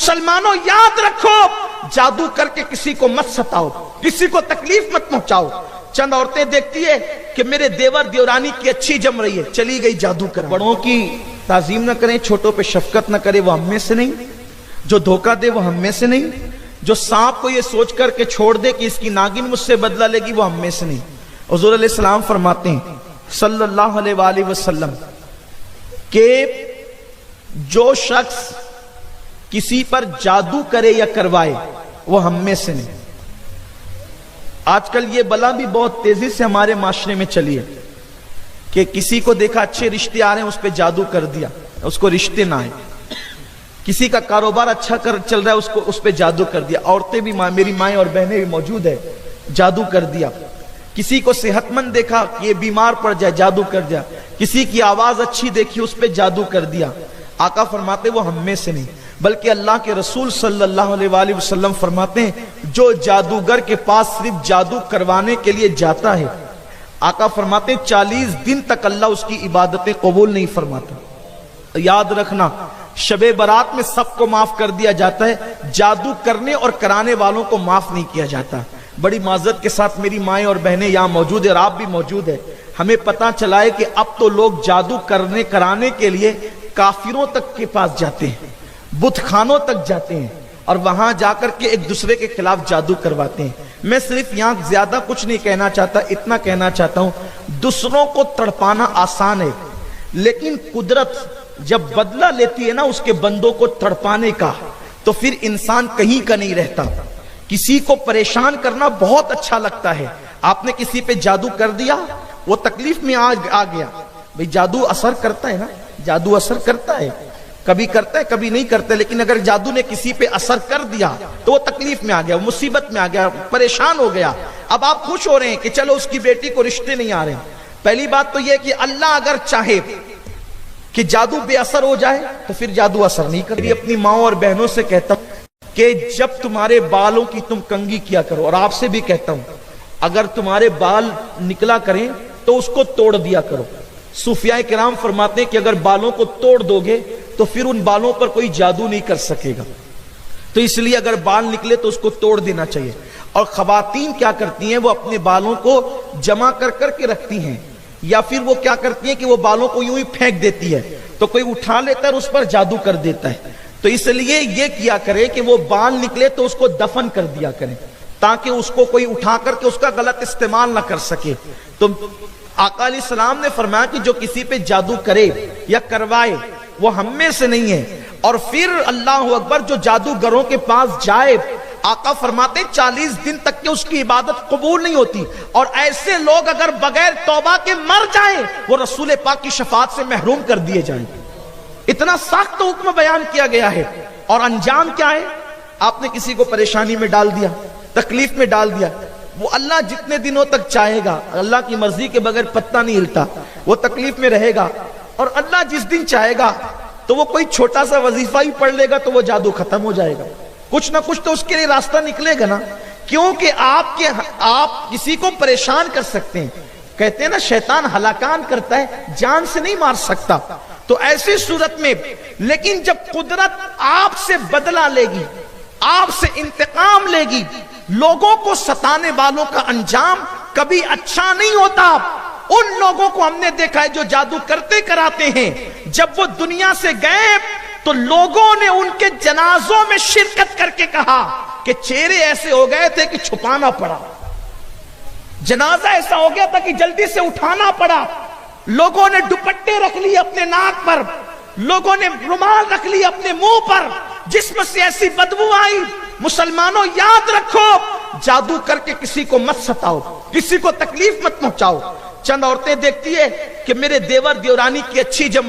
मुसलमानों याद रखो, जादू करके किसी को मत सताओ, किसी को तकलीफ मत पहुंचाओ। चंद औरतें देखती है कि मेरे देवर देवरानी की अच्छी जम रही है, चली गई जादू कर। बड़ों की ताजीम न करें, छोटों पे शफकत न करे, वो हम में से नहीं। जो धोखा दे वो हम में से नहीं। जो सांप को ये सोच करके छोड़ दे कि इसकी नागिन मुझसे बदला लेगी, वो हम में से नहीं। हुजूर अलैहि सलाम फरमाते हैं सल्लल्लाहु अलैहि वसल्लम कि जो शख्स किसी पर जादू करे या करवाए वो हम में से नहीं। आजकल ये बला भी बहुत तेजी से हमारे माशरे में चली है कि किसी को देखा अच्छे रिश्ते आ रहे हैं, उस पर जादू कर दिया, उसको रिश्ते ना आए। किसी का कारोबार अच्छा चल रहा है, उसको उस पर जादू कर दिया। औरतें भी, मेरी माएँ और बहनें भी मौजूद है, जादू कर दिया। किसी को सेहतमंद देखा कि ये बीमार पड़ जाए, जादू कर दिया। किसी की आवाज अच्छी देखी, उस पर जादू कर दिया। आका फरमाते वो हम में से नहीं, बल्कि अल्लाह के रसूल सल्लल्लाहु अलैहि वसल्लम फरमाते हैं जो जादूगर के पास सिर्फ जादू करवाने के लिए जाता है, आका फरमाते 40 दिन तक अल्लाह उसकी इबादतें कबूल नहीं फरमाता। याद रखना, शबे बारात में सबको माफ कर दिया जाता है, जादू करने और कराने वालों को माफ नहीं किया जाता। बड़ी माजरत के साथ मेरी माएँ और बहनें यहाँ मौजूद है और आप भी मौजूद है, हमें पता चला है कि अब तो लोग जादू करने कराने के लिए काफिरों तक के पास जाते हैं, बुत खानों तक जाते हैं और वहां जाकर के एक दूसरे के खिलाफ जादू करवाते हैं। मैं सिर्फ यहां ज्यादा कुछ नहीं कहना चाहता, इतना कहना चाहता हूं, दूसरों को तड़पाना आसान है, लेकिन कुदरत जब बदला लेती है ना उसके बंदों को तड़पाने का, तो फिर इंसान कहीं का नहीं रहता। किसी को परेशान करना बहुत अच्छा लगता है। आपने किसी पे जादू कर दिया, वो तकलीफ में आ गया। भाई जादू असर करता है ना, जादू असर करता है, कभी करता है कभी नहीं करता, लेकिन अगर जादू ने किसी पे असर कर दिया तो वो तकलीफ में आ गया, मुसीबत में आ गया, परेशान हो गया। अब आप खुश हो रहे हैं कि चलो उसकी बेटी को रिश्ते नहीं आ रहे। पहली बात तो यह कि अल्लाह अगर चाहे कि जादू बेअसर हो जाए तो फिर जादू असर नहीं करे। अपनी माँ और बहनों से कहता हूं कि जब तुम्हारे बालों की तुम कंघी किया करो, और आपसे भी कहता हूं अगर तुम्हारे बाल निकला करें तो उसको तोड़ दिया करो। सूफिया किराम फरमाते हैं कि अगर बालों को तोड़ दोगे तो फिर उन बालों पर कोई जादू नहीं कर सकेगा, तो इसलिए अगर बाल निकले तो उसको तोड़ देना चाहिए। और खवातीन क्या करती हैं, वो अपने बालों को जमा कर करके रखती हैं, या फिर वो क्या करती हैं कि वो बालों को यूं ही फेंक देती है, तो कोई उठा लेता है और उस पर जादू कर देता है। तो इसलिए ये किया करे कि वो बाल निकले तो उसको दफन कर दिया करें, ताकि उसको कोई उठा करके उसका गलत इस्तेमाल ना कर सके। तो आका अलैहिस्सलाम ने फरमाया कि जो किसी पे जादू करे या करवाए वो हम में से नहीं है। और फिर अल्लाह अकबर, जो जादूगरों के पास जाए, आका फरमाते 40 दिन तक के उसकी इबादत कबूल नहीं होती। और ऐसे लोग अगर बगैर तौबा के मर जाएं, वो रसूल पाक की शफाअत से महरूम कर दिए जाएं। इतना सख्त हुक्म बयान किया गया है। और अंजाम क्या है, आपने किसी को परेशानी में डाल दिया, तकलीफ में डाल दिया, वो अल्लाह जितने दिनों तक चाहेगा, अल्लाह की मर्जी के बगैर पत्ता नहीं हिलता, वो तकलीफ में रहेगा। और अल्लाह जिस दिन चाहेगा तो वो कोई छोटा सा वजीफा ही पढ़ लेगा तो वो जादू खत्म हो जाएगा। कुछ ना कुछ तो उसके लिए रास्ता निकलेगा ना, क्योंकि आप किसी को परेशान कर सकते हैं। कहते हैं ना शैतान हलाकान करता है, जान से नहीं मार सकता। तो ऐसी सूरत में, लेकिन जब कुदरत आपसे बदला लेगी, आपसे इंतकाम लेगी, लोगों को सताने वालों का अंजाम कभी अच्छा नहीं होता। उन लोगों को हमने देखा है जो जादू करते कराते हैं, जब वो दुनिया से गए तो लोगों ने उनके जनाजों में शिरकत करके कहा कि चेहरे ऐसे हो गए थे कि छुपाना पड़ा, जनाजा ऐसा हो गया था कि जल्दी से उठाना पड़ा। लोगों ने दुपट्टे रख लिए अपने नाक पर, लोगों ने रुमाल रख लिए अपने मुंह पर, जिस्म से ऐसी बदबू आई। मुसलमानों याद रखो, जादू करके किसी को मत सताओ, किसी को तकलीफ मत पहुंचाओ। चंद औरतें देखती है कि मेरे देवर देवरानी की अच्छी जम